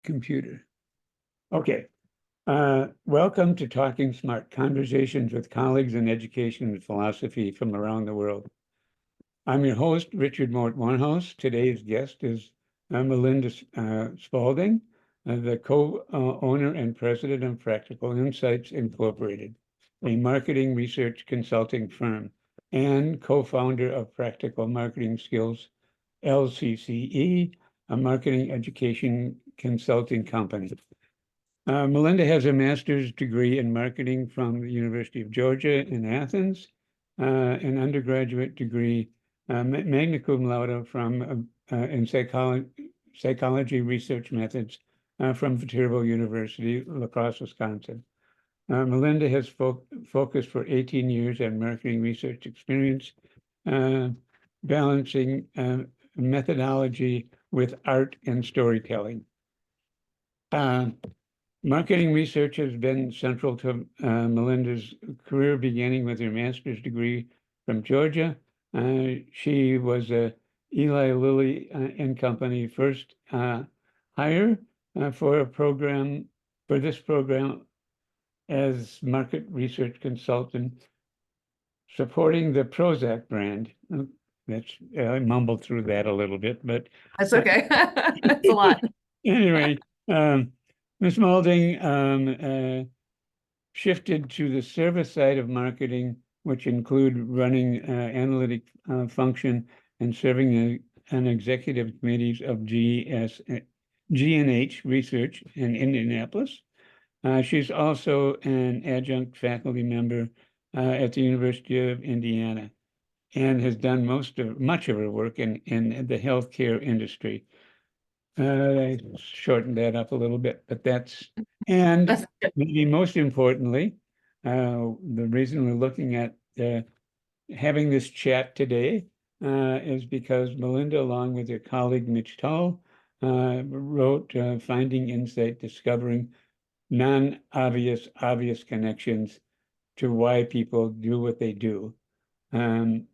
computer. Okay. Welcome to Talking Smart, conversations with colleagues in education and philosophy from around the world. I'm your host, Richard Mort Morehouse. Today's guest is Melinda Spaulding, the co-owner and president of Practical Insights Incorporated, a marketing research consulting firm, and co-founder of Practical Marketing Skills, LCCE, a marketing education consulting company. Melinda has a master's degree in marketing from the University of Georgia in Athens, an undergraduate degree, magna cum laude from in psychology research methods from Viterbo University, La Crosse, Wisconsin. Melinda has focused for 18 years on marketing research experience, balancing methodology with art and storytelling. Marketing research has been central to Melinda's career, beginning with her master's degree from Georgia. She was a Eli Lilly and Company first hire for this program as market research consultant, supporting the Prozac brand. I mumbled through that a little bit, but that's okay. That's a lot. Anyway, Ms. Spaulding shifted to the service side of marketing, which include running analytic function and serving on executive committees of G&H Research in Indianapolis. She's also an adjunct faculty member at the University of Indiana and has done much of her work in the healthcare industry. I shortened that up a little bit, but and maybe most importantly, the reason we're looking at having this chat today is because Melinda, along with her colleague Mitch Tull, wrote Finding Insight, Discovering Non-Obvious Connections to Why People Do What They Do, and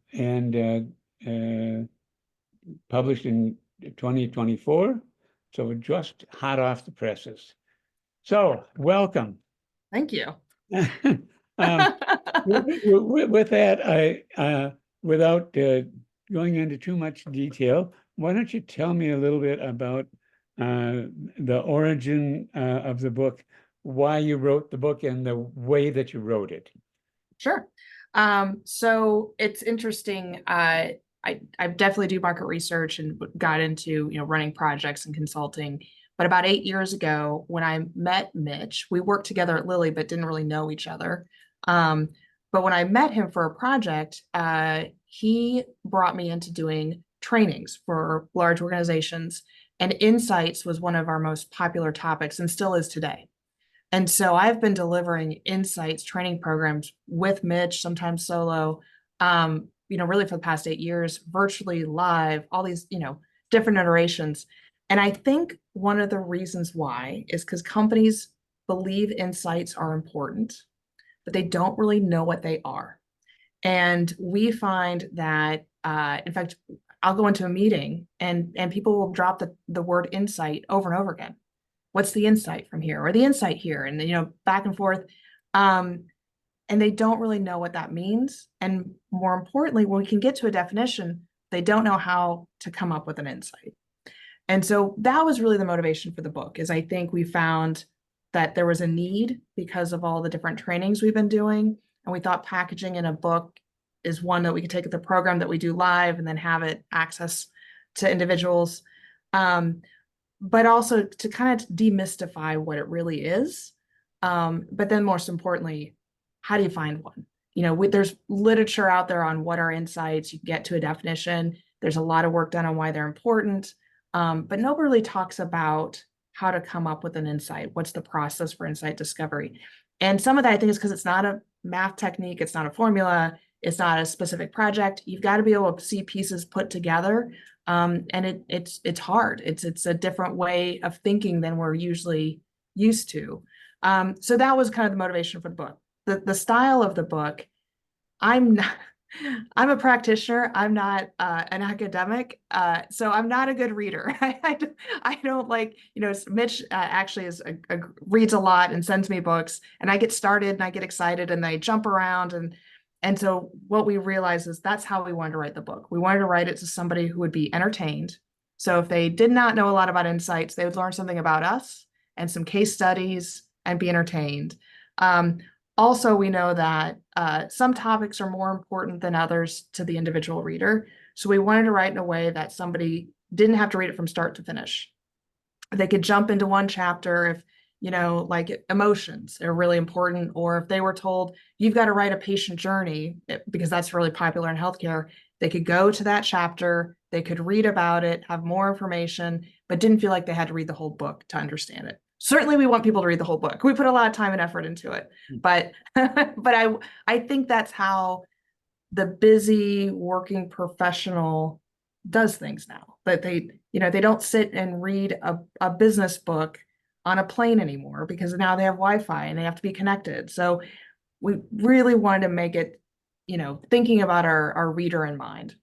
published in 2024. So we're just hot off the presses. So welcome. Thank you. With that, without going into too much detail, why don't you tell me a little bit about the origin of the book, why you wrote the book, and the way that you wrote it? Sure. So it's interesting. I definitely do market research and got into, running projects and consulting. But about 8 years ago, when I met Mitch, we worked together at Lilly, but didn't really know each other. But when I met him for a project, he brought me into doing trainings for large organizations, and insights was one of our most popular topics and still is today. And so I've been delivering insights training programs with Mitch, sometimes solo, really for the past 8 years, virtually live, all these, different iterations. And I think one of the reasons why is because companies believe insights are important, but they don't really know what they are. And we find that, in fact, I'll go into a meeting and people will drop the word insight over and over again. What's the insight from here, or the insight here? And back and forth. And they don't really know what that means. And more importantly, when we can get to a definition, they don't know how to come up with an insight. And so that was really the motivation for the book, is I think we found that there was a need because of all the different trainings we've been doing. And we thought packaging in a book is one that we could take at the program that we do live and then have it access to individuals. But also to kind of demystify what it really is. But then most importantly, how do you find one? There's literature out there on what are insights. You can get to a definition. There's a lot of work done on why they're important. But nobody really talks about how to come up with an insight. What's the process for insight discovery? And some of that, I think, is because it's not a math technique. It's not a formula. It's not a specific project. You've got to be able to see pieces put together. And it's hard. It's a different way of thinking than we're usually used to. So that was kind of the motivation for the book. The style of the book, I'm I'm a practitioner. I'm not an academic, so I'm not a good reader. I don't like, Mitch actually reads a lot and sends me books, and I get started and I get excited and I jump around and so what we realized is that's how we wanted to write the book. We wanted to write it to somebody who would be entertained. So if they did not know a lot about insights, they would learn something about us and some case studies and be entertained. Um, Also, we know that some topics are more important than others to the individual reader. So we wanted to write in a way that somebody didn't have to read it from start to finish. They could jump into one chapter if, like emotions are really important, or if they were told you've got to write a patient journey, because that's really popular in healthcare, they could go to that chapter, they could read about it, have more information, but didn't feel like they had to read the whole book to understand it. Certainly, we want people to read the whole book. We put a lot of time and effort into it, but I think that's how the busy working professional does things now. But they don't sit and read a business book on a plane anymore because now they have Wi-Fi and they have to be connected. So we really wanted to make it, thinking about our reader in mind.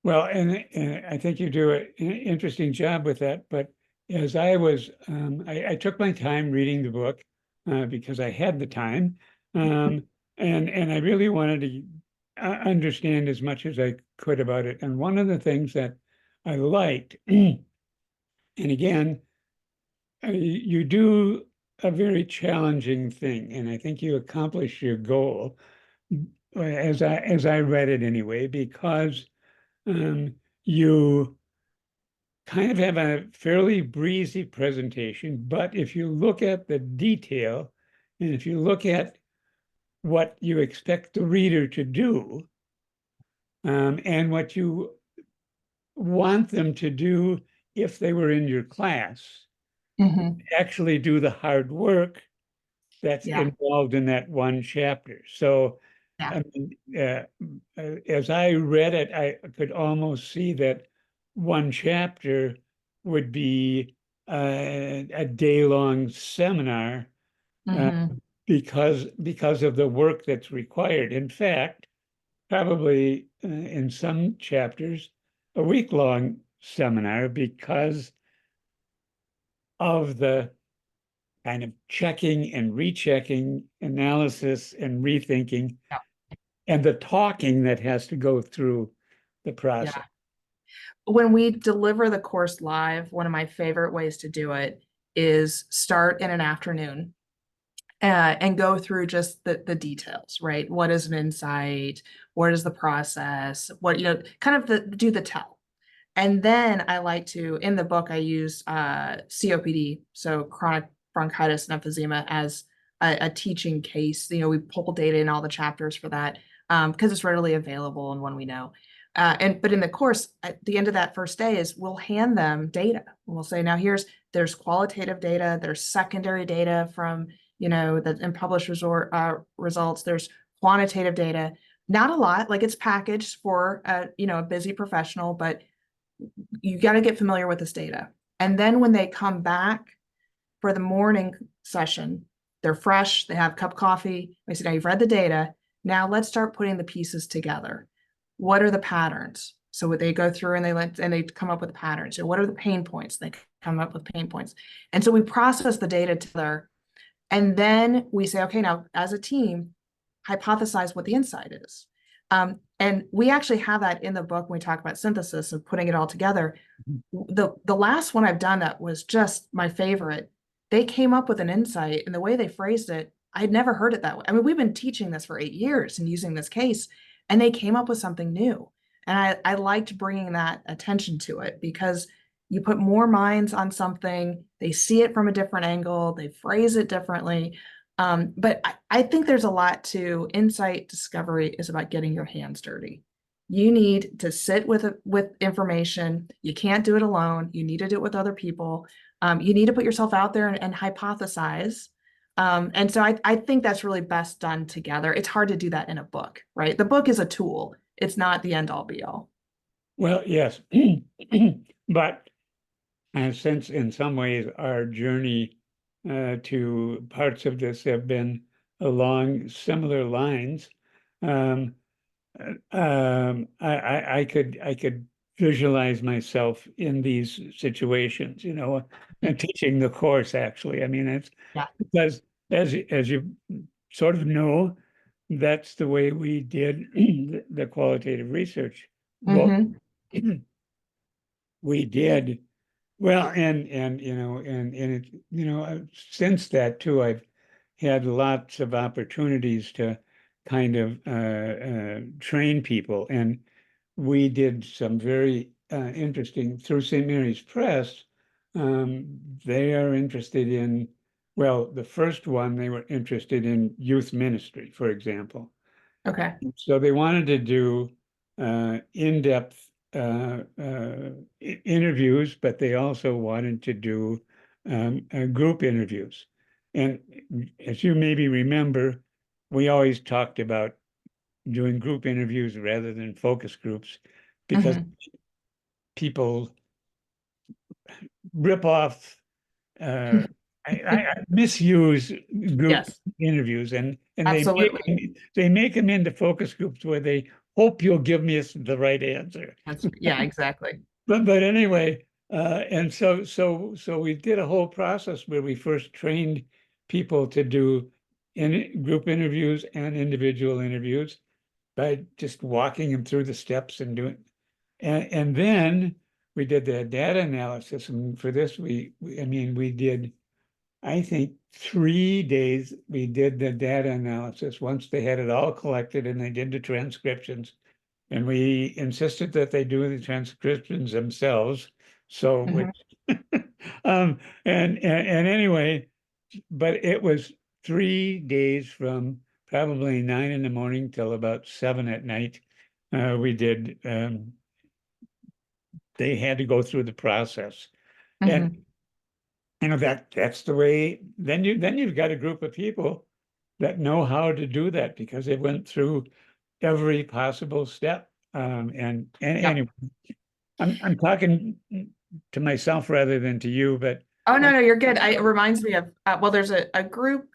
Well, and I think you do an interesting job with that. But as I took my time reading the book because I had the time, and I really wanted to understand as much as I could about it. And one of the things that I liked, and again, you do a very challenging thing, and I think you accomplished your goal as I read it anyway, because you kind of have a fairly breezy presentation, but if you look at the detail and if you look at what you expect the reader to do, and what you want them to do if they were in your class, Mhm. actually do the hard work that's Yeah, involved in that one chapter. So, yeah, I mean, as I read it, I could almost see that one chapter would be a day-long seminar uh, hmm because of the work that's required. In fact, probably in some chapters, a week-long seminar because of the kind of checking and rechecking, analysis and rethinking, yeah, and the talking that has to go through the process. yeah. When we deliver the course live, one of my favorite ways to do it is start in an afternoon and go through just the details, right? What is an insight? What is the process? What, kind of do the tell. And then I like to, in the book, I use COPD, so chronic bronchitis and emphysema, as a teaching case. We pull data in all the chapters for that because it's readily available and one we know. But in the course, at the end of that first day is we'll hand them data. And we'll say, now there's qualitative data, there's secondary data from, the and published results, there's quantitative data. Not a lot, like it's packaged for a busy professional, but you got to get familiar with this data. And then when they come back for the morning session, they're fresh, they have a cup of coffee. I say, now you've read the data. Now let's start putting the pieces together. What are the patterns? So they go through and they come up with patterns. So what are the pain points? They come up with pain points. And so we process the data together. And then we say, okay, now as a team, hypothesize what the insight is. And we actually have that in the book when we talk about synthesis of putting it all together. The last one I've done that was just my favorite. They came up with an insight, and the way they phrased it, I had never heard it that way. I mean, we've been teaching this for 8 years and using this case, and they came up with something new. And I liked bringing that attention to it because you put more minds on something, they see it from a different angle, they phrase it differently. But I think there's a lot to insight discovery is about getting your hands dirty. You need to sit with information. You can't do it alone. You need to do it with other people. You need to put yourself out there and hypothesize. And so I think that's really best done together. It's hard to do that in a book, right? The book is a tool. It's not the end all be all. Well, yes, but since in some ways our journey to parts of this have been along similar lines, um, I could visualize myself in these situations, and teaching the course actually. I mean, it's Yeah. because as you sort of know, that's the way we did the qualitative research. Well, Hmm. we did well, and it, since that too, I've had lots of opportunities to kind of train people, and we did some very interesting through St. Mary's Press. They are interested in, well, the first one they were interested in youth ministry, for example. Okay. So they wanted to do in-depth interviews, but they also wanted to do group interviews. And as you maybe remember, we always talked about doing group interviews rather than focus groups because Hmm. people rip off uh, I misuse group Yes, interviews and absolutely. they make them into focus groups where they hope you'll give me the right answer. Yeah, exactly. But anyway, and so we did a whole process where we first trained people to do group interviews and individual interviews by just walking them through the steps and doing, and then we did the data analysis. And for this, I mean, we did, I think, 3 days. We did the data analysis once they had it all collected and they did the transcriptions. And we insisted that they do the transcriptions themselves. So, Hmm. which, and anyway, but it was 3 days from probably 9 in the morning till about 7 at night. We did, they had to go through the process. And Hmm. that's the way, then you've got a group of people that know how to do that because they went through every possible step. And Yep. anyway, I'm talking to myself rather than to you, but Oh, no, um, no, you're good. It reminds me of, well, there's a group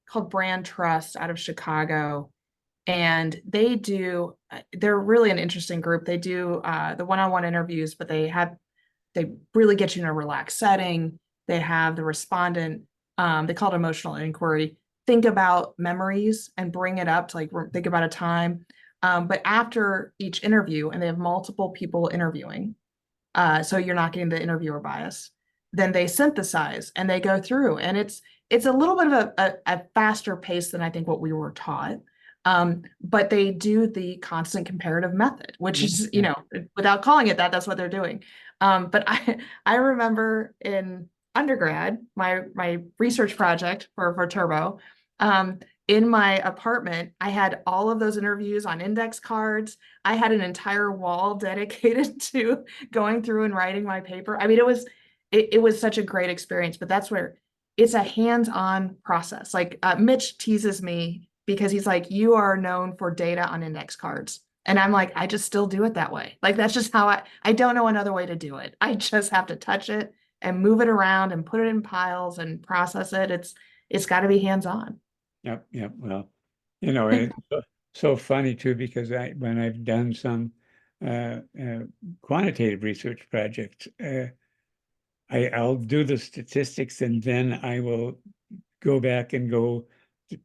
called Brand Trust out of Chicago, and they're really an interesting group. They do the one-on-one interviews, but they really get you in a relaxed setting. They have the respondent, they call it emotional inquiry, think about memories and bring it up to like think about a time. But after each interview, and they have multiple people interviewing, so you're not getting the interviewer bias. Then they synthesize and they go through, and it's a little bit of a faster pace than I think what we were taught. But they do the constant comparative method, which is, yeah, without calling it that, that's what they're doing. But I remember in undergrad, my research project for Turbo, um, in my apartment, I had all of those interviews on index cards. I had an entire wall dedicated to going through and writing my paper. I mean, it was such a great experience, but that's where it's a hands-on process. Like Mitch teases me because he's like, you are known for data on index cards. And I'm like, I just still do it that way. Like that's just how I don't know another way to do it. I just have to touch it and move it around and put it in piles and process it. It's got to be hands-on. yep, yep. Well, it's so funny too because when I've done some quantitative research projects, I'll do the statistics and then I will go back and go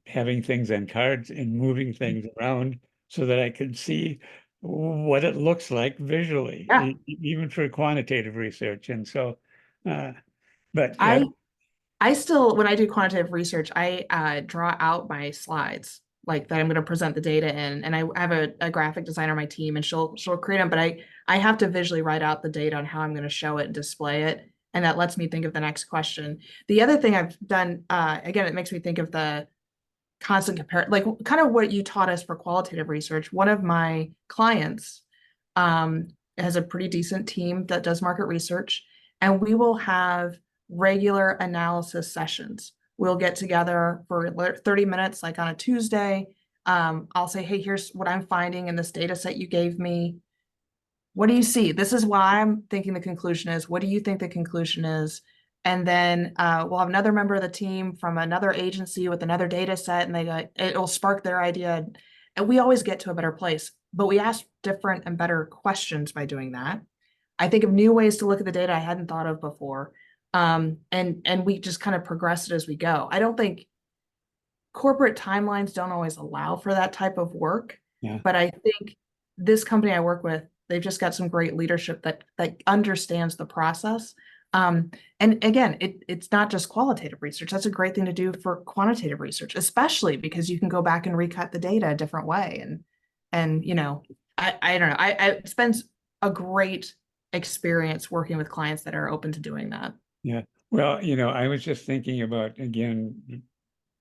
having things on cards and moving things around so that I can see what it looks like visually, Yeah. even for quantitative research. And so, uh, but yeah, I I still, when I do quantitative research, I draw out my slides like that I'm going to present the data in, and I have a graphic designer on my team, and she'll create them. But I have to visually write out the data on how I'm going to show it and display it, and that lets me think of the next question. The other thing I've done, again, it makes me think of the constant compare, like kind of what you taught us for qualitative research. One of my clients um, has a pretty decent team that does market research, and we will have regular analysis sessions. We'll get together for 30 minutes, like on a Tuesday. I'll say, hey, here's what I'm finding in this data set you gave me. What do you see? This is why I'm thinking the conclusion is. What do you think the conclusion is? And then we'll have another member of the team from another agency with another data set, and it'll spark their idea. And we always get to a better place, but we ask different and better questions by doing that. I think of new ways to look at the data I hadn't thought of before. And we just kind of progress it as we go. I don't think corporate timelines don't always allow for that type of work, Yeah. but I think this company I work with, they've just got some great leadership that understands the process. And again, it's not just qualitative research. That's a great thing to do for quantitative research, especially because you can go back and recut the data a different way. And I don't know. I spent a great experience working with clients that are open to doing that. Yeah. Well, I was just thinking about, again,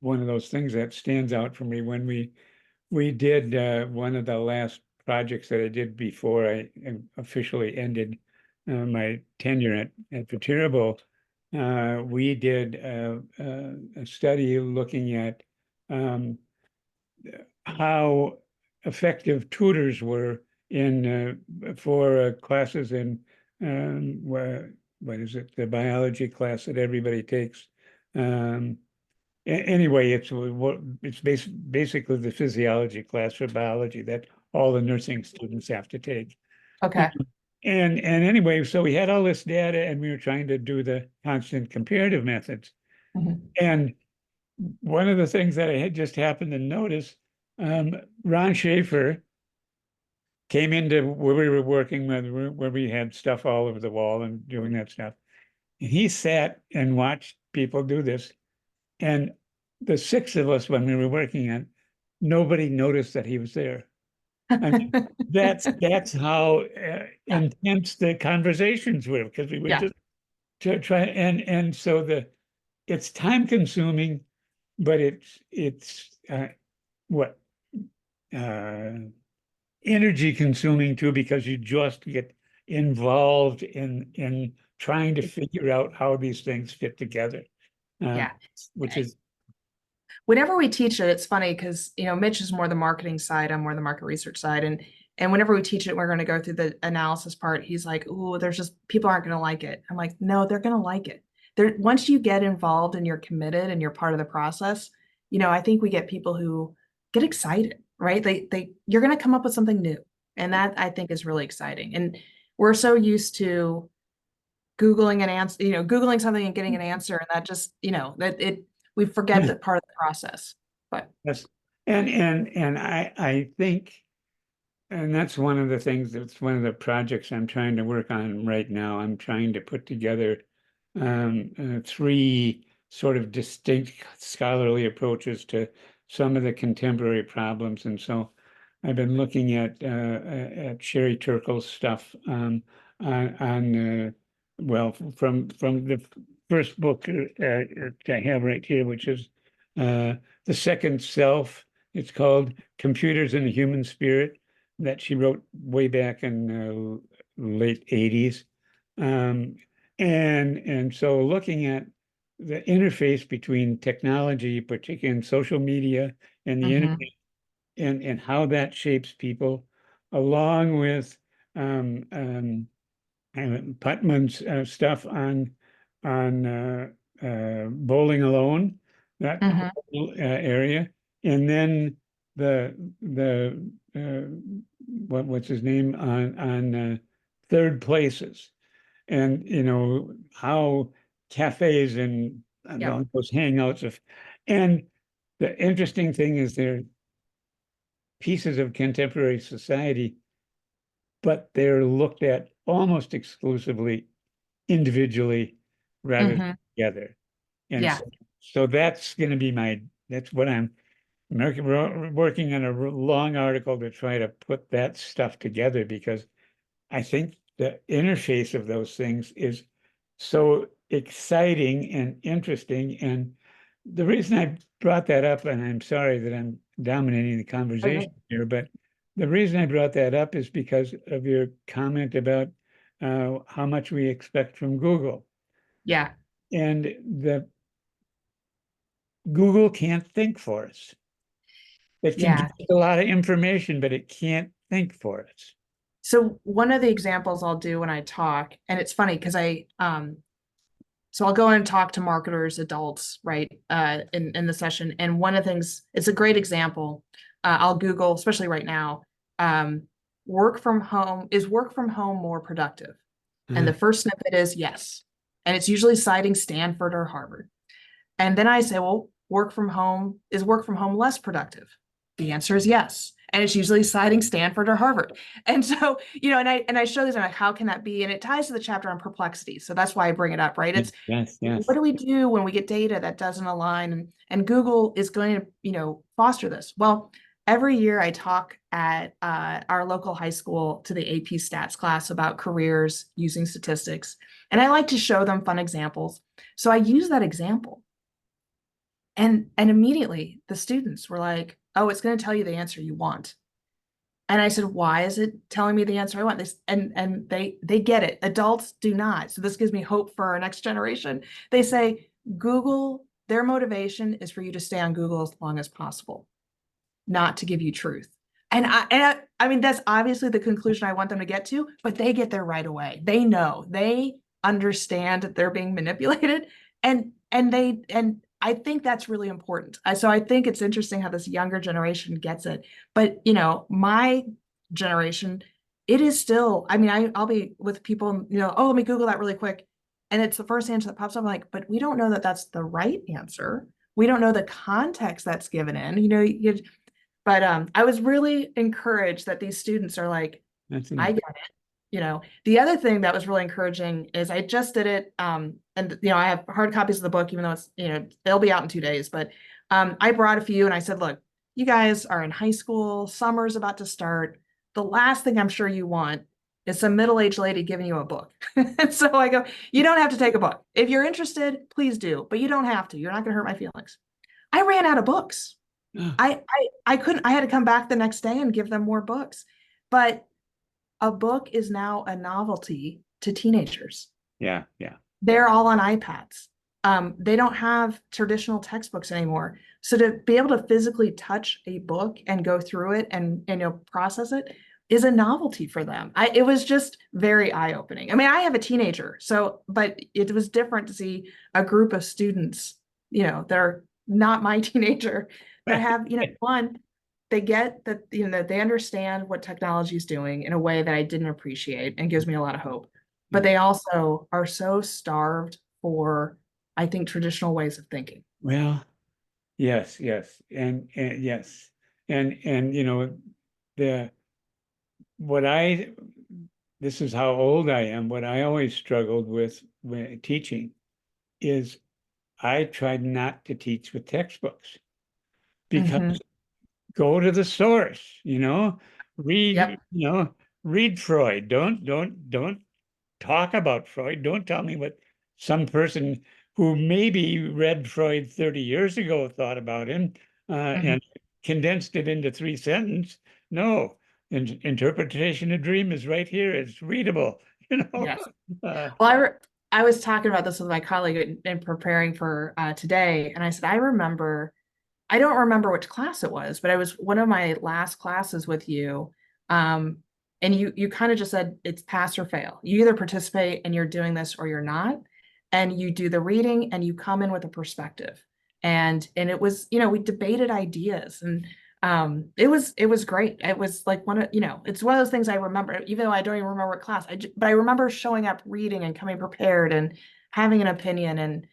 one of those things that stands out for me when we did one of the last projects that I did before I officially ended my tenure at Viterbo. We did a study looking at um, how effective tutors were in for classes in what is it, the biology class that everybody takes. Anyway, it's basically the physiology class for biology that all the nursing students have to take. Okay. And anyway, so we had all this data and we were trying to do the constant comparative methods. Mhm. And one of the things that I had just happened to notice, Ron Schaefer came into where we were working with, where we had stuff all over the wall and doing that stuff. And he sat and watched people do this. And the six of us, when we were working on, nobody noticed that he was there. I mean, that's how Yeah. intense the conversations were, because we would Yeah. just try and so it's time consuming, but it's what uh, energy consuming too, because you just get involved in trying to figure out how these things fit together, uh, Yeah. which is Whenever we teach it, it's funny because Mitch is more the marketing side, I'm more the market research side, and whenever we teach it, we're going to go through the analysis part. He's like, "Oh, there's just people aren't going to like it." I'm like, "No, they're going to like it." There, once you get involved and you're committed and you're part of the process, I think we get people who get excited, right? You're going to come up with something new, and that I think is really exciting. And we're so used to Googling an answer, Googling something and getting an answer, and that just, we forget that part of the process. But yes. And I think, and that's one of the things, that's one of the projects I'm trying to work on right now. I'm trying to put together three sort of distinct scholarly approaches to some of the contemporary problems. And so I've been looking at Sherry Turkle's stuff on well, from the first book I have right here, which is The Second Self. It's called Computers and the Human Spirit, that she wrote way back in late 80s. And so looking at the interface between technology, particularly in social media and the mhm, internet, and how that shapes people, along with Putman's stuff on bowling alone, that mhm, whole area, and then the what's his name on third places, and how cafes and yeah, all those hangouts of, and the interesting thing is they're pieces of contemporary society, but they're looked at almost exclusively individually rather than mhm, together. And yeah, so that's going to be that's what I'm working on, a long article to try to put that stuff together, because I think the interface of those things is so exciting and interesting. And the reason I brought that up, and I'm sorry that I'm dominating the okay, conversation here, but the reason I brought that up is because of your comment about how much we expect from Google. yeah, And the Google can't think for us. It can give yeah. us a lot of information, but it can't think for us. So one of the examples I'll do when I talk, and it's funny because so I'll go and talk to marketers, adults, right, in the session. And one of the things, it's a great example. I'll Google, especially right now, um, work from home, is work from home more productive? And the first snippet is yes. And it's usually citing Stanford or Harvard. And then I say, well, work from home less productive? The answer is yes. And it's usually citing Stanford or Harvard. And so, and I show this, I'm like, how can that be? And it ties to the chapter on perplexity. So that's why I bring it up, right? It's Yes, what yes. do we do when we get data that doesn't align? And Google is going to, foster this. Well, every year I talk at our local high school to the AP stats class about careers using statistics. And I like to show them fun examples. So I use that example. And immediately the students were like, oh, it's going to tell you the answer you want. And I said, why is it telling me the answer I want? This and they get it. Adults do not. So this gives me hope for our next generation. They say Google, their motivation is for you to stay on Google as long as possible, not to give you truth. I mean, that's obviously the conclusion I want them to get to, but they get there right away. They know, they understand that they're being manipulated, and I think that's really important. So I think it's interesting how this younger generation gets it. But my generation, it is still, I mean, I'll be with people, oh, let me Google that really quick. And it's the first answer that pops up. I'm like, but we don't know that that's the right answer. We don't know the context that's given in. But I was really encouraged that these students are like, That's I enough. get it. The other thing that was really encouraging is I just did it. And I have hard copies of the book, even though it's, it'll be out in 2 days. But I brought a few and I said, look, you guys are in high school, summer's about to start. The last thing I'm sure you want is some middle-aged lady giving you a book. And so I go, you don't have to take a book. If you're interested, please do, but you don't have to. You're not going to hurt my feelings. I ran out of books. Ah, I couldn't, I had to come back the next day and give them more books. But a book is now a novelty to teenagers. yeah, yeah. They're all on iPads. They don't have traditional textbooks anymore. So to be able to physically touch a book and go through it and process it is a novelty for them. It was just very eye-opening. I mean, I have a teenager, but it was different to see a group of students, that are not my teenager, that have, one, they get that, that they understand what technology is doing in a way that I didn't appreciate and gives me a lot of hope. But they also are so starved for, I think, traditional ways of thinking. Well, yes, yes, and yes, and the what I this is how old I am. What I always struggled with when teaching is I tried not to teach with textbooks because Mhm. go to the source, read, Yep. read Freud. Don't talk about Freud. Don't tell me what some person who maybe read Freud 30 years ago thought about him Mhm. and condensed it into 3 sentences. No, interpretation of dream is right here. It's readable, you know. Yes. Uh, Well, I was talking about this with my colleague in preparing for today, and I said, I don't remember which class it was, but it was one of my last classes with you. Um, and you kind of just said it's pass or fail. You either participate and you're doing this or you're not. And you do the reading and you come in with a perspective. And it was, we debated ideas and it was great. It was like it's one of those things I remember, even though I don't even remember what class, but I remember showing up reading and coming prepared and having an opinion and,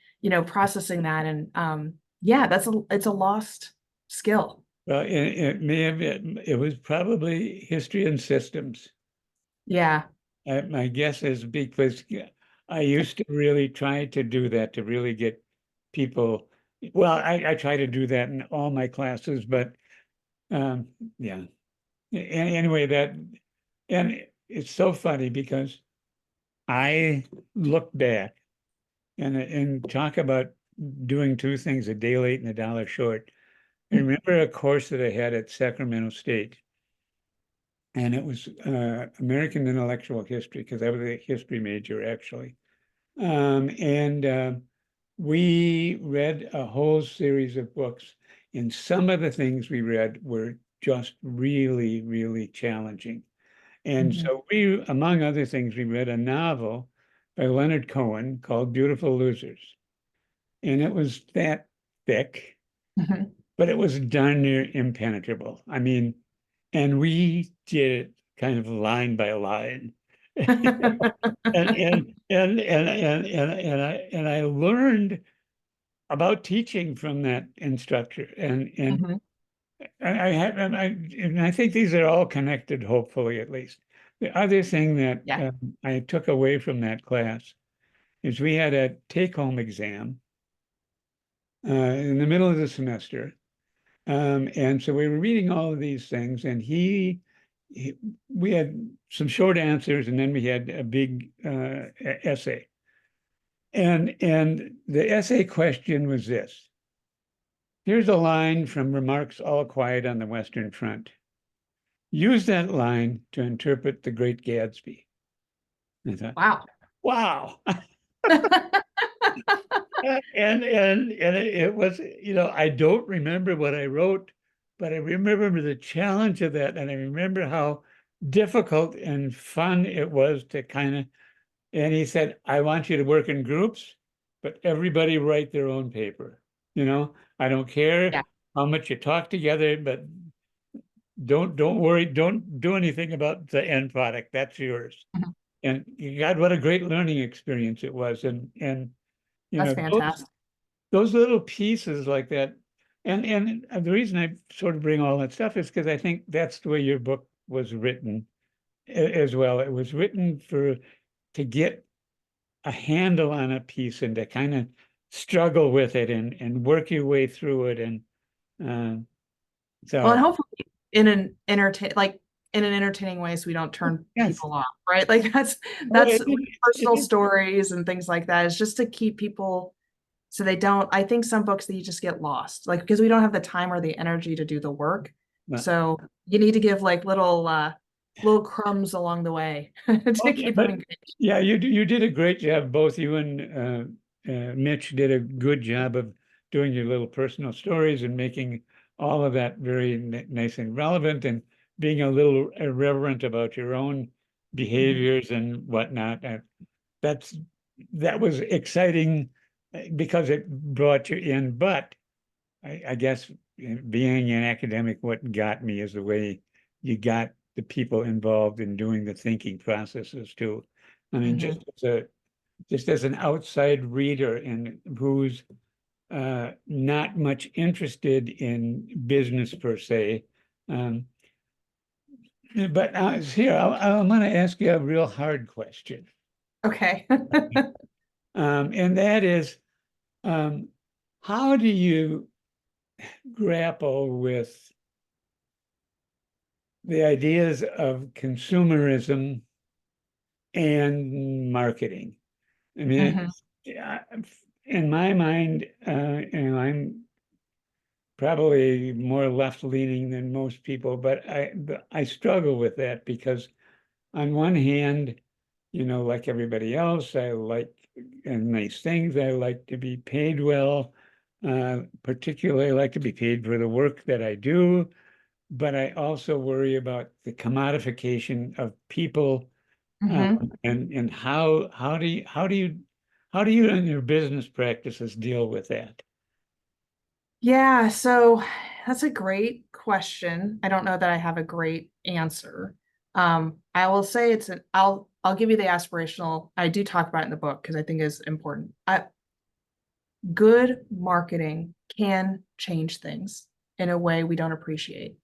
processing that. And yeah, it's a lost skill. well, it may have been, it was probably history and systems. Yeah. My guess is because I used to really try to do that to really get people. Well, I try to do that in all my classes, but um, yeah. Anyway, and it's so funny because I look back and talk about doing two things, a day late and a dollar short. I remember a course that I had at Sacramento State, and it was American Intellectual History because I was a history major actually. And we read a whole series of books, and some of the things we read were just really, really challenging. And Mhm. so we, among other things, we read a novel by Leonard Cohen called Beautiful Losers. And it was that thick. Mhm. but it was darn near impenetrable. I mean, and we did it kind of line by line. And I learned about teaching from that instructor. Mhm. And I think these are all connected, hopefully at least. The other thing that Yeah. I took away from that class is we had a take-home exam in the middle of the semester. And so we were reading all of these things, and he we had some short answers, and then we had a big essay. And the essay question was this. Here's a line from Remarks All Quiet on the Western Front. Use that line to interpret The Great Gatsby. I thought, Wow. wow. And it was, I don't remember what I wrote, but I remember the challenge of that. And I remember how difficult and fun it was to and he said, I want you to work in groups, but everybody write their own paper. I don't care Yeah. how much you talk together, but don't worry, don't do anything about the end product. That's yours. Mhm. And God, what a great learning experience it was. And That's those fantastic. those little pieces like that. And the reason I sort of bring all that stuff is because I think that's the way your book was written as well. It was written to get a handle on a piece and to kind of struggle with it and work your way through it. And uh, Well, and so, hopefully in an entertaining way, so we don't turn yes. people off, right? Like Well, that's it personal is. stories and things like that. It's just to keep people so they don't. I think some books that you just get lost, like because we don't have the time or the energy to do the work. So you need to give like little crumbs along the way to Okay, keep them but engaged. yeah, you did a great job. Both you and Mitch did a good job of doing your little personal stories and making all of that very nice and relevant, and being a little irreverent about your own behaviors and whatnot. That's that was exciting because it brought you in. But I guess being an academic, what got me is the way you got the people involved in doing the thinking processes too. I mean, Mhm. just as an outside reader and who's not much interested in business per se. Um, but here, I'm going to ask you a real hard question. Okay. And that is, um, how do you grapple with the ideas of consumerism and marketing? I mean, Mhm. yeah, in my mind, and I'm probably more left-leaning than most people, but I struggle with that because on one hand, like everybody else, I like nice things. I like to be paid well. Particularly, I like to be paid for the work that I do, but I also worry about the commodification of people. Mhm. And how do you in your business practices deal with that? Yeah, so that's a great question. I don't know that I have a great answer. I will say I'll give you the aspirational. I do talk about it in the book because I think it's important. Good marketing can change things in a way we don't appreciate.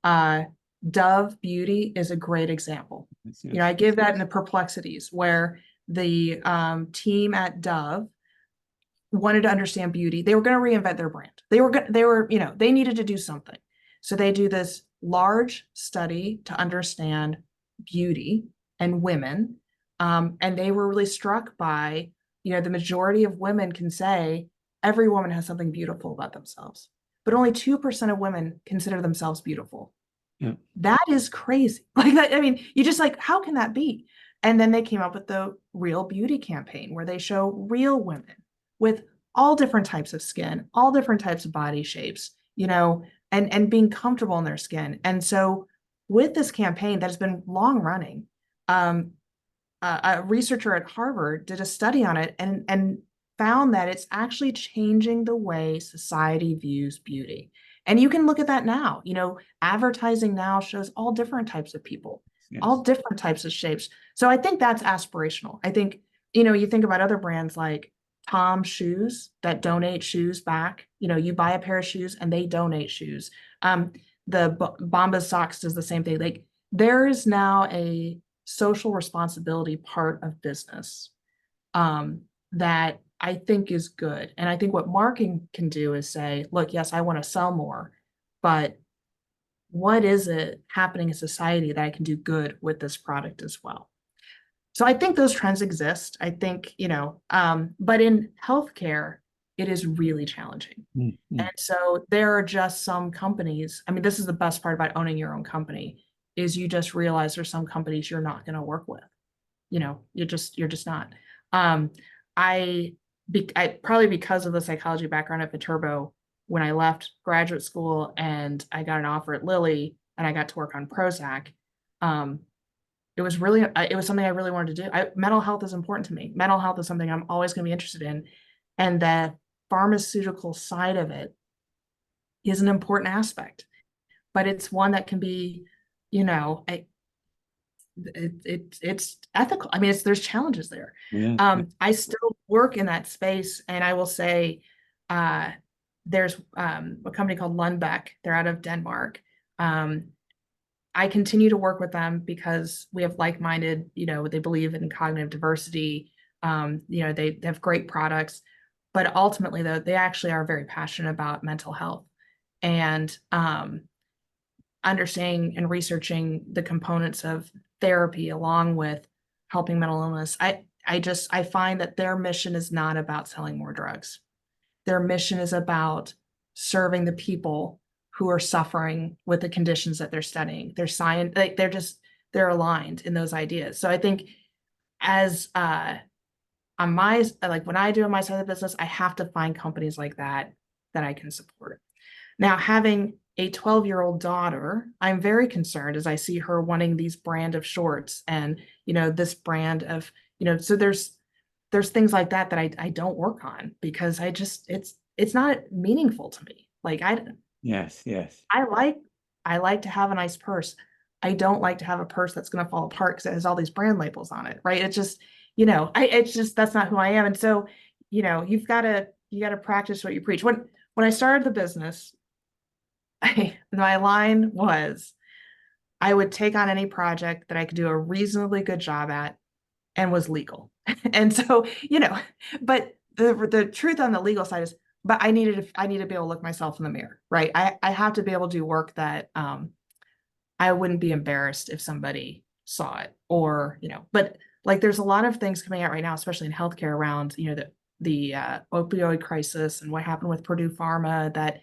Uh, Dove Beauty is a great example. Yes. I give that in the perplexities where the team at Dove wanted to understand beauty. They were going to reinvent their brand. They needed to do something. So they do this large study to understand beauty and women. And they were really struck by, the majority of women can say every woman has something beautiful about themselves, but only 2% of women consider themselves beautiful. Yeah. That is crazy. Like that, I mean, you just like, how can that be? And then they came up with the Real Beauty campaign where they show real women with all different types of skin, all different types of body shapes, and being comfortable in their skin. And so with this campaign that has been long running, um, a researcher at Harvard did a study on it and found that it's actually changing the way society views beauty. And you can look at that now, advertising now shows all different types of people, all Yes. different types of shapes. So I think that's aspirational. I think, you think about other brands like Tom shoes that donate shoes back. You buy a pair of shoes and they donate shoes. The Bombas socks does the same thing. Like there is now a social responsibility part of business that I think is good. And I think what marketing can do is say, look, yes, I want to sell more, but what is it happening in society that I can do good with this product as well? So I think those trends exist. I think, but in healthcare, it is really challenging. Mm-hmm. And so there are just some companies. I mean, this is the best part about owning your own company is you just realize there's some companies you're not going to work with. You're just not. Um, I probably because of the psychology background at Viterbo, when I left graduate school and I got an offer at Lilly and I got to work on Prozac, um, it was something I really wanted to do. Mental health is important to me. Mental health is something I'm always going to be interested in, and the pharmaceutical side of it is an important aspect, but it's one that can be, you know, it's ethical. I mean, there's challenges there. Yeah. I still work in that space, and I will say, uh, there's a company called Lundbeck. They're out of Denmark. Um, I continue to work with them because we have like-minded, they believe in cognitive diversity. They have great products, but ultimately, though, they actually are very passionate about mental health and understanding and researching the components of therapy along with helping mental illness. I find that their mission is not about selling more drugs. Their mission is about serving the people who are suffering with the conditions that they're studying. They're science, like they're aligned in those ideas. So I think as on my like when I do on my side of the business, I have to find companies like that I can support. Now, having a 12-year-old daughter, I'm very concerned as I see her wanting these brand of shorts and, this brand of, so there's things like that I don't work on because it's not meaningful to me. Like Yes. Yes. I like I like to have a nice purse. I don't like to have a purse that's going to fall apart because it has all these brand labels on it, right? It's just, it's just that's not who I am. And so, you got to practice what you preach. When I started the business, my line was I would take on any project that I could do a reasonably good job at and was legal. And so, but the truth on the legal side is, but I need to be able to look myself in the mirror, right? I have to be able to do work that I wouldn't be embarrassed if somebody saw it or, but like there's a lot of things coming out right now, especially in healthcare around, the opioid crisis and what happened with Purdue Pharma that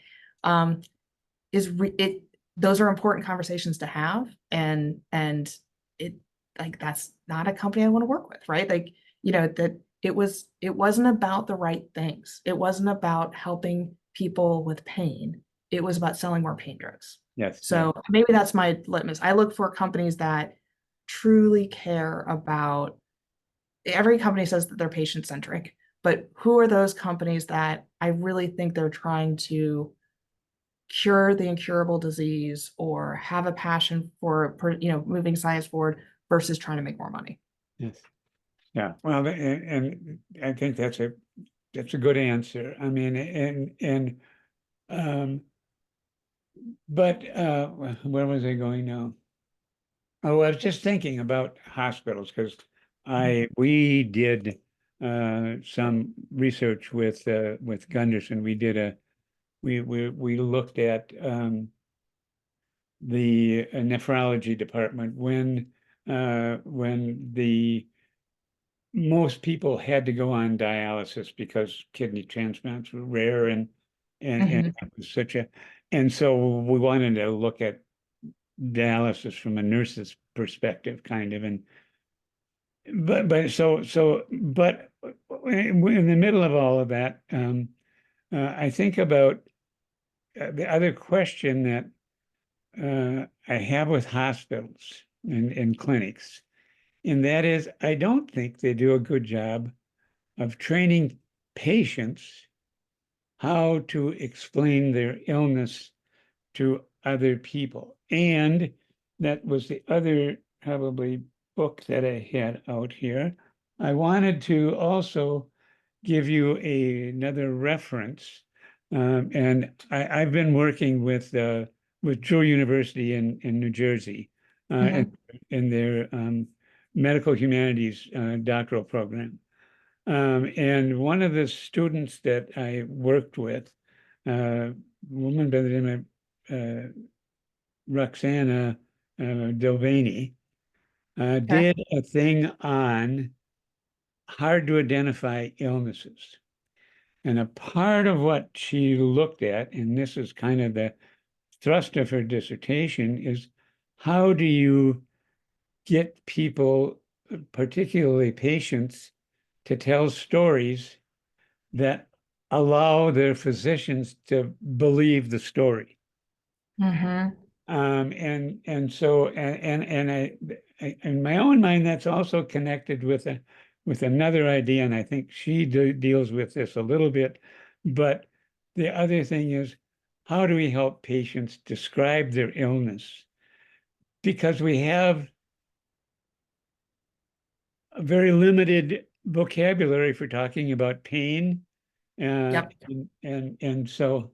those are important conversations to have and it like that's not a company I want to work with, right? Like, that it wasn't about the right things. It wasn't about helping people with pain. It was about selling more pain drugs. Yes. So maybe that's my litmus. I look for companies that truly care about every company says that they're patient centric, but who are those companies that I really think they're trying to cure the incurable disease or have a passion for, moving science forward versus trying to make more money. Yes. Yeah. Well, and I think that's a good answer. I mean, um, but where was I going now? Oh, I was just thinking about hospitals because we did some research with Gunderson. We looked at the nephrology department when the most people had to go on dialysis because kidney transplants were rare and Mhm. it was and so we wanted to look at dialysis from a nurse's perspective, kind of, and but in the middle of all of that, I think about the other question that I have with hospitals and clinics, and that is, I don't think they do a good job of training patients how to explain their illness to other people. And that was the other probably book that I had out here. I wanted to also give you another reference. And I've been working with Drew University in New Jersey Mhm. in their medical humanities doctoral program. And one of the students that I worked with, a woman by the name of Roxana Delvany, Okay. did a thing on hard to identify illnesses. And a part of what she looked at, and this is kind of the thrust of her dissertation, is how do you get people, particularly patients, to tell stories that allow their physicians to believe the story. Mhm. And so in my own mind, that's also connected with another idea, and I think she deals with this a little bit. But the other thing is, how do we help patients describe their illness? Because we have a very limited vocabulary for talking about pain, Yep. and so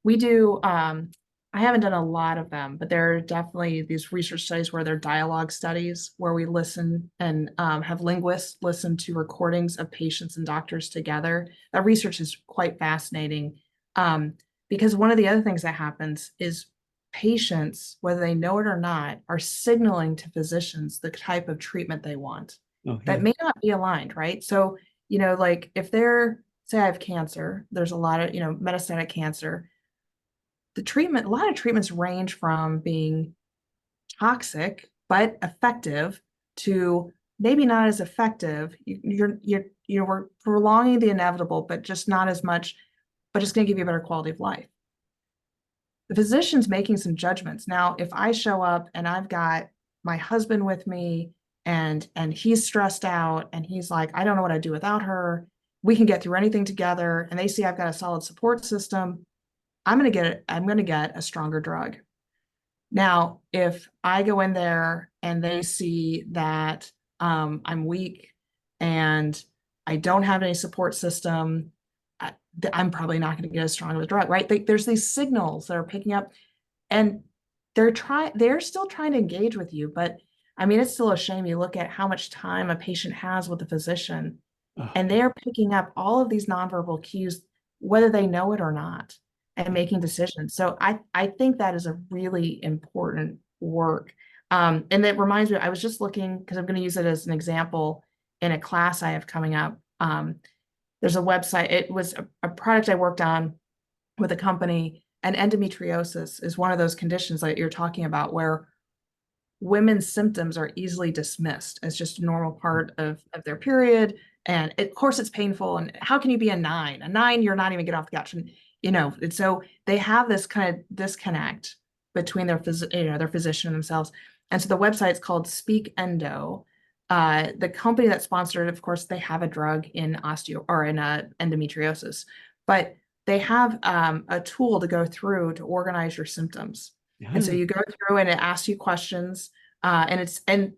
We do, I haven't done a lot of them, but there are definitely these research studies where they're dialogue studies where we listen and have linguists listen to recordings of patients and doctors together. That research is quite fascinating. Because one of the other things that happens is patients, whether they know it or not, are signaling to physicians the type of treatment they want oh that yeah, may not be aligned, right? So, like if they're, say I have cancer, there's a lot of, metastatic cancer. A lot of treatments range from being toxic but effective to maybe not as effective. We're prolonging the inevitable, but just not as much, but it's going to give you a better quality of life. The physician's making some judgments. Now, if I show up and I've got my husband with me and he's stressed out and he's like, I don't know what I'd do without her. We can get through anything together. And they see I've got a solid support system. I'm going to get a stronger drug. Now, if I go in there and they see that I'm weak and I don't have any support system, I, I'm probably not going to get as strong of a drug, right? There's these signals that are picking up, and they're still trying to engage with you. But I mean, it's still a shame. You look at how much time a patient has with the physician, oh, and they're picking up all of these nonverbal cues, whether they know it or not, and making decisions. So I think that is a really important work. And that reminds me, I was just looking because I'm going to use it as an example in a class I have coming up. There's a website. It was a product I worked on with a company, and endometriosis is one of those conditions that you're talking about where women's symptoms are easily dismissed as just a normal part of their period. And of course, it's painful. And how can you be a nine? A nine, you're not even get off the couch. And so they have this kind of disconnect between their physician and themselves. And so the website's called Speak Endo. The company that sponsored it, of course, they have a drug in endometriosis, but they have a tool to go through to organize your symptoms. And so yeah. you go through and it asks you questions, and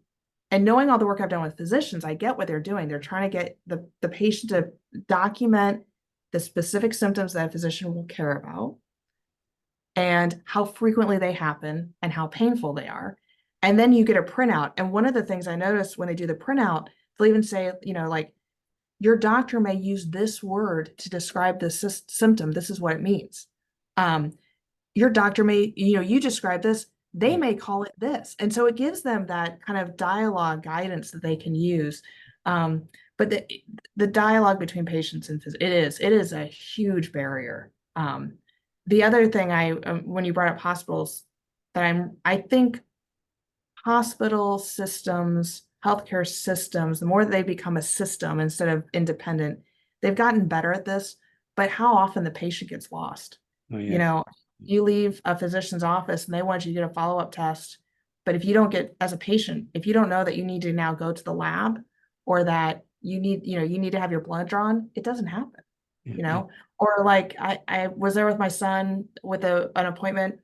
knowing all the work I've done with physicians, I get what they're doing. They're trying to get the patient to document the specific symptoms that a physician will care about and how frequently they happen and how painful they are. And then you get a printout. And one of the things I noticed when they do the printout, they'll even say, like, your doctor may use this word to describe this symptom. This is what it means. Your doctor may, you describe this, they may call it this. And so it gives them that kind of dialogue guidance that they can use. But the dialogue between patients and it is a huge barrier. The other thing when you brought up hospitals, I think hospital systems, healthcare systems, the more that they become a system instead of independent, they've gotten better at this. But how often the patient gets lost? Oh You yes. know, you leave a physician's office and they want you to get a follow-up test. But if you don't get, as a patient, if you don't know that you need to now go to the lab or that you need to have your blood drawn, it doesn't happen. you know, or like I was there with my son with an appointment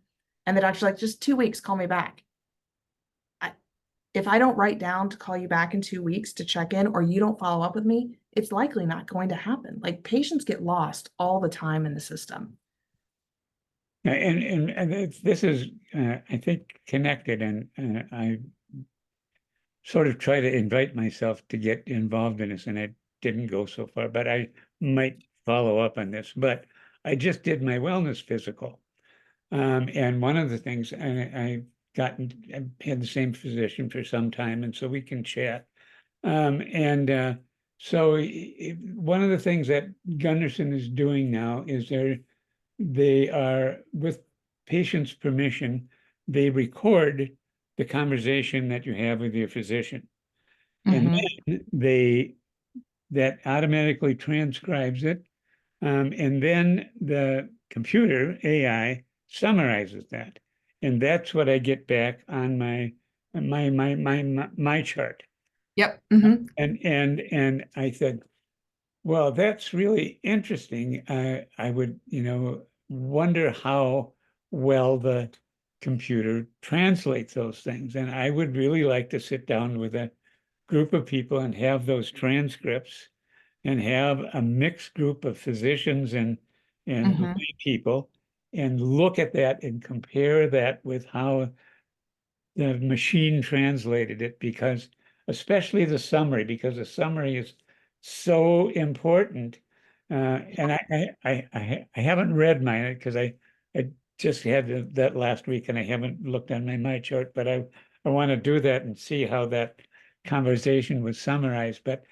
and the doctor's like, just 2 weeks, call me back. If I don't write down to call you back in 2 weeks to check in, or you don't follow up with me, it's likely not going to happen. Like patients get lost all the time in the system. And this is, I think, connected, and I sort of try to invite myself to get involved in this, and it didn't go so far, but I might follow up on this. But I just did my wellness physical. And one of the things, I've had the same physician for some time, and so we can chat. And so one of the things that Gunderson is doing now is they are, with patient's permission, they record the conversation that you have with your physician. And then that automatically transcribes it. And then the computer, AI, summarizes that. And that's what I get back on my chart. Yep. And I said, well, that's really interesting. I would, wonder how well the computer translates those things. And I would really like to sit down with a group of people and have those transcripts and have a mixed group of physicians and lay people and look at that and compare that with how the machine translated it, because especially the summary, because the summary is so important. And I haven't read mine because I just had that last week and I haven't looked on my chart, but I want to do that and see how that conversation was summarized. But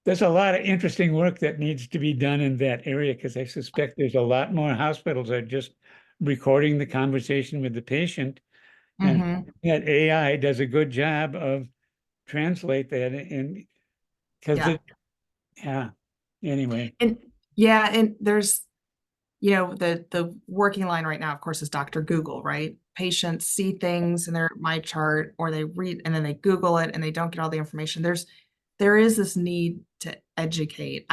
there's a lot of interesting work that needs to be done in that area, because I suspect there's a lot more hospitals that are just recording the conversation with the patient, and that AI does a good job of translate that in, because Yeah. anyway. And yeah, and there's, the working line right now, of course, is Dr. Google, right? Patients see things in my chart, or they read and then they Google it and they don't get all the information. There is this need to educate.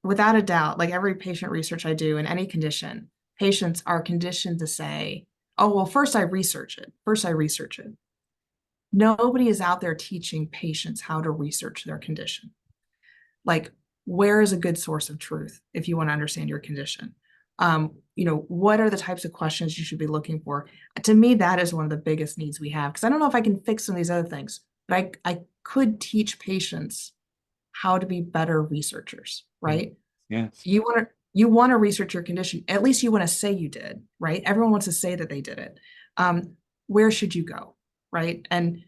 Without a doubt, like every patient research I do in any condition, patients are conditioned to say, oh, well, first I research it. Nobody is out there teaching patients how to research their condition. Like, where is a good source of truth if you want to understand your condition? What are the types of questions you should be looking for? To me, that is one of the biggest needs we have, because I don't know if I can fix some of these other things, but I could teach patients how to be better researchers, right? Yes. You want to research your condition. At least you want to say you did, right? Everyone wants to say that they did it. Where should you go, right? And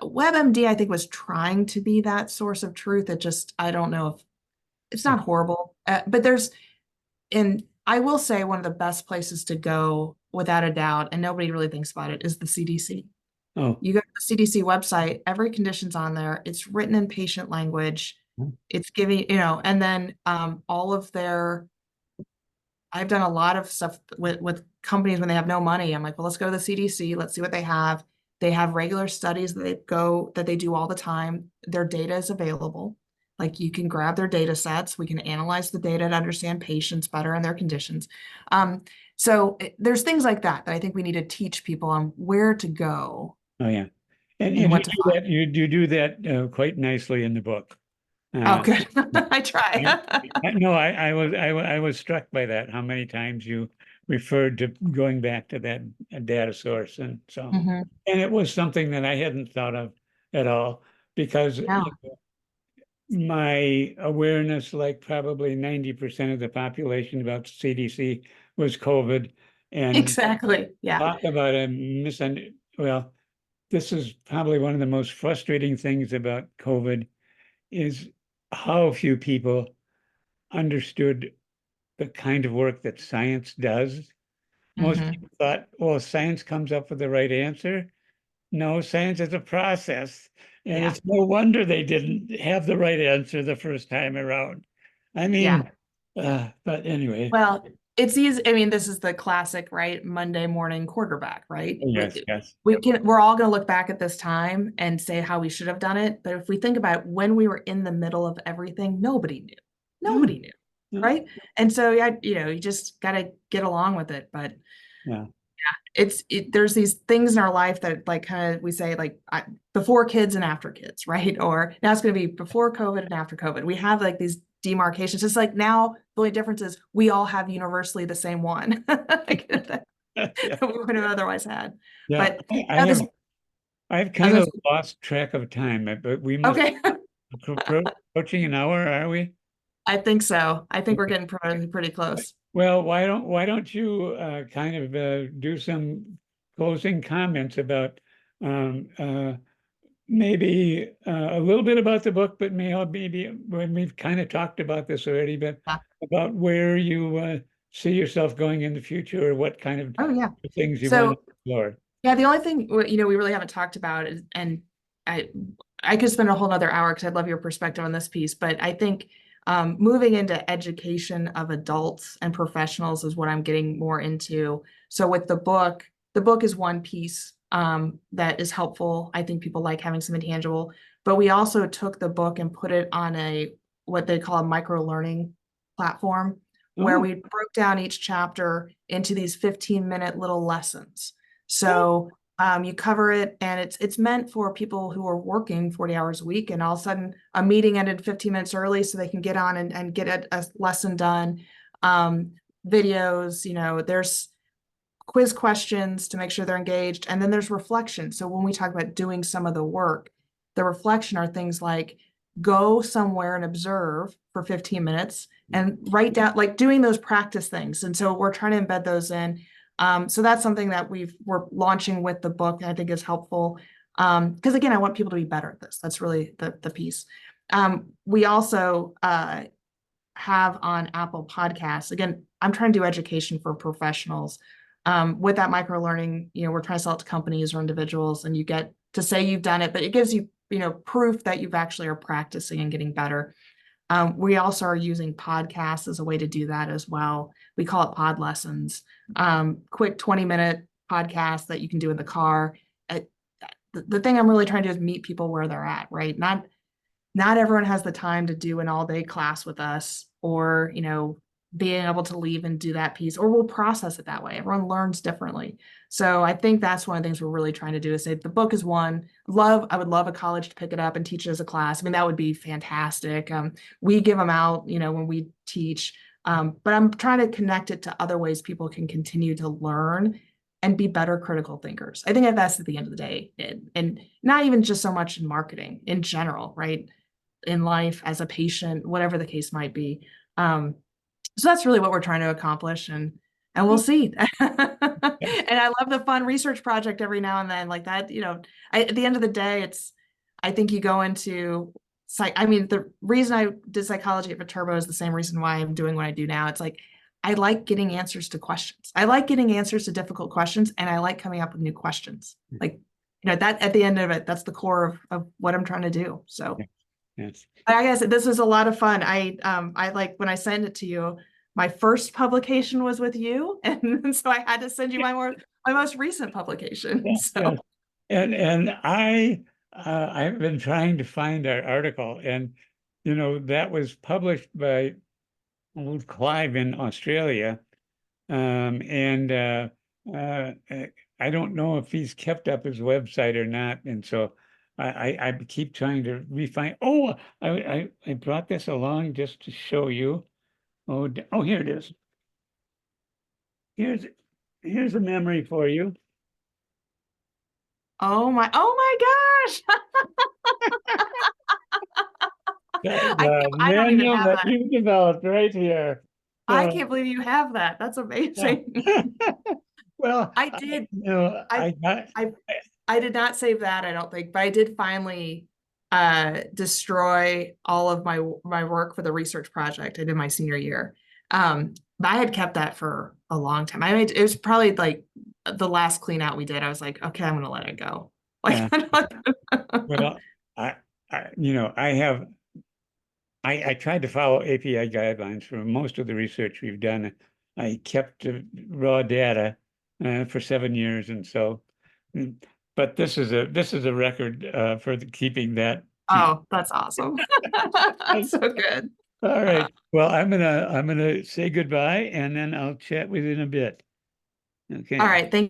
WebMD, I think, was trying to be that source of truth. I don't know if it's not horrible, but and I will say one of the best places to go, without a doubt, and nobody really thinks about it, is the CDC. Oh. You go to the CDC website, every condition's on there. It's written in patient language. It's giving, and then all of I've done a lot of stuff with companies when they have no money. I'm like, well, let's go to the CDC. Let's see what they have. They have regular studies that they do all the time. Their data is available. Like, you can grab their data sets. We can analyze the data to understand patients better and their conditions. So there's things like that I think we need to teach people on where to go. Oh, yeah. And And you what do to find. that, you do that quite nicely in the book. Oh, good. I try. No, I was struck by that, how many times you referred to going back to that data source. And so, Mhm. and it was something that I hadn't thought of at all, because Yeah, my awareness, like probably 90% of the population about CDC, was COVID. And exactly. Yeah. talk about well, this is probably one of the most frustrating things about COVID, is how few people understood the kind of work that science does. Most Mhm. people thought, well, science comes up with the right answer. No, science is a process. And Yeah. it's no wonder they didn't have the right answer the first time around. I Yeah. mean, but anyway, Well, it's easy. I mean, this is the classic, right? Monday morning quarterback, right? yes, yes. We're all going to look back at this time and say how we should have done it. But if we think about when we were in the middle of everything, nobody knew. Nobody knew, Yeah. right? And so yeah, you just got to get along with it. But Yeah. there's these things in our life that like kind of we say like before kids and after kids, right? Or now it's going to be before COVID and after COVID. We have like these demarcations. It's like now the only difference is we all have universally the same one that Yeah. we would have otherwise had. Yeah. But I have I've I kind was of lost track of time, but we must okay. approaching an hour, are we? I think so. I think we're getting pretty close. Well, why don't you kind of do some closing comments about um, maybe a little bit about the book, but maybe when we've kind of talked about this already, but Yeah. about where you see yourself going in the future, or what kind of Oh yeah. things you want to So explore. yeah, the only thing we really haven't talked about is, and I I could spend a whole nother hour because I'd love your perspective on this piece, but I think moving into education of adults and professionals is what I'm getting more into. So with the book is one piece that is helpful. I think people like having some intangible, but we also took the book and put it on a what they call a micro learning platform where Oh, we broke down each chapter into these 15-minute little lessons. So you cover it, and it's meant for people who are working 40 hours a week, and all of a sudden a meeting ended 15 minutes early so they can get on and get a lesson done. Videos, there's quiz questions to make sure they're engaged, and then there's reflection. So when we talk about doing some of the work, the reflection are things like go somewhere and observe for 15 minutes and write down, like doing those practice things. And so we're trying to embed those in. So that's something that we're launching with the book, and I think is helpful. Because again, I want people to be better at this. That's really the piece. We also have on Apple Podcasts. Again, I'm trying to do education for professionals. With that micro learning, we're trying to sell it to companies or individuals, and you get to say you've done it, but it gives you, proof that you've actually are practicing and getting better. We also are using podcasts as a way to do that as well. We call it pod lessons, quick 20-minute podcast that you can do in the car. The thing I'm really trying to do is meet people where they're at, right? Not everyone has the time to do an all-day class with us, or being able to leave and do that piece, or we'll process it that way. Everyone learns differently. So I think that's one of the things we're really trying to do is say the book is one. I would love a college to pick it up and teach it as a class. I mean, that would be fantastic. We give them out, when we teach, but I'm trying to connect it to other ways people can continue to learn and be better critical thinkers. I think that's at the end of the day, and not even just so much in marketing in general, right? In life, as a patient, whatever the case might be. So that's really what we're trying to accomplish, and we'll see. And I love the fun research project every now and then, like that. At the end of the day, I think you go into I mean, the reason I did psychology at Viterbo is the same reason why I'm doing what I do now. It's like I like getting answers to questions. I like getting answers to difficult questions, and I like coming up with new questions. Like, that at the end of it, that's the core of what I'm trying to do. So. yes. I guess this was a lot of fun. I like when I sent it to you, my first publication was with you, and so I had to send you my most recent publication. Yeah, So yeah. And I've been trying to find our article, and that was published by old Clive in Australia. And uh, uh, I don't know if he's kept up his website or not. And so I keep trying to refine. Oh, I brought this along just to show you. Oh, here it is. Here's here's a memory for you. oh my gosh. The I don't even manual have that that. you developed right here. I So, can't believe you have that. That's yeah. amazing. Well, I did. I I got. I I did not save that, I don't think, but I did finally destroy all of my work for the research project I did my senior year. But I had kept that for a long time. It was probably like the last clean out we did. I was like, okay, I'm gonna let it go. Like Yeah. Well, I, I have. I tried to follow API guidelines for most of the research we've done. I kept raw data for 7 years, and so. But this is a record for keeping that. oh, that's awesome. That's so good. All right. Well, I'm gonna say goodbye and then I'll chat with you in a bit. All Okay. right, thank